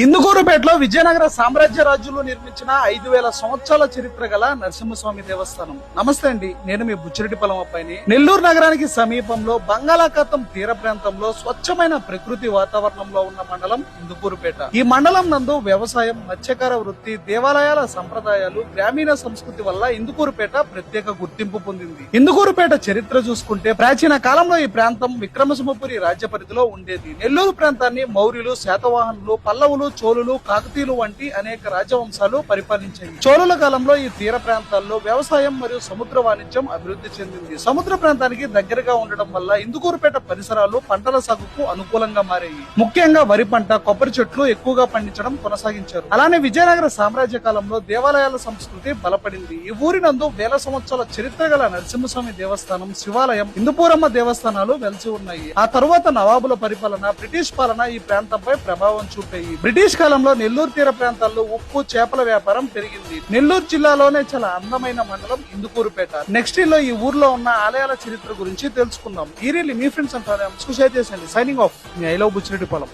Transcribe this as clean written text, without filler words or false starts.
ఇందుకూరుపేటలో విజయనగర సామ్రాజ్య రాజులు నిర్మించిన 5000 సంవత్సరాల చరిత్ర గల నరసింహస్వామి దేవస్థానం. నమస్తే అండి, నేను మీ బుచ్చిరెడ్డిపాలెం అబ్బాయిని. నెల్లూరు నగరానికి సమీపంలో బంగాళాఖాతం తీర ప్రాంతంలో స్వచ్ఛమైన ప్రకృతి వాతావరణంలో ఉన్న మండలం ఇందుకూరుపేట. ఈ మండలం నందు వ్యవసాయం, మత్స్యకార వృత్తి, దేవాలయాల సంప్రదాయాలు, గ్రామీణ సంస్కృతి వల్ల ఇందుకూరుపేట ప్రత్యేక గుర్తింపు పొందింది. ఇందుకూరుపేట చరిత్ర చూసుకుంటే ప్రాచీన కాలంలో ఈ ప్రాంతం విక్రమసింహపురి రాజ్య పరిధిలో ఉండేది. నెల్లూరు ప్రాంతాన్ని మౌర్యులు, శాతవాహనులు, పల్లవులు, చోళులు, కాకతీయులు వంటి అనేక రాజవంశాలు పరిపాలించాయి. చోళుల కాలంలో ఈ తీర ప్రాంతాల్లో వ్యవసాయం మరియు సముద్ర వాణిజ్యం అభివృద్ధి చెందింది. సముద్ర ప్రాంతానికి దగ్గరగా ఉండడం వల్ల ఇందుకూరుపేట పరిసరాలు పంటల సాగుకు అనుకూలంగా మారాయి. ముఖ్యంగా వరి పంట, కొబ్బరి చెట్లు ఎక్కువగా పండించడం కొనసాగించారు. అలానే విజయనగర సామ్రాజ్య కాలంలో దేవాలయాల సంస్కృతి బలపడింది. ఈ ఊరి నందు వేల సంవత్సరాల చరిత్ర గల నరసింహస్వామి దేవస్థానం, శివాలయం, ఇందుపూరమ్మ దేవస్థానాలు వెలిసి ఉన్నాయి. ఆ తరువాత నవాబుల పరిపాలన, బ్రిటిష్ పాలన ఈ ప్రాంతంపై ప్రభావం చూపాయి. బ్రిటిష్ కాలంలో నెల్లూరు తీర ప్రాంతాల్లో ఉప్పు, చేపల వ్యాపారం పెరిగింది. నెల్లూరు జిల్లాలోనే చాలా అందమైన మండలం ఇందుకూరుపేట. నెక్స్ట్ లో ఈ ఊర్లో ఉన్న ఆలయాల చరిత్ర గురించి తెలుసుకుందాం. ఈ రీల్ మీ ఫ్రెండ్స్ అంటారు షేర్ చేసేయండి. సైనింగ్ ఆఫ్, మీ ఐ లవ్ బుచ్చిరెడ్డిపాలెం.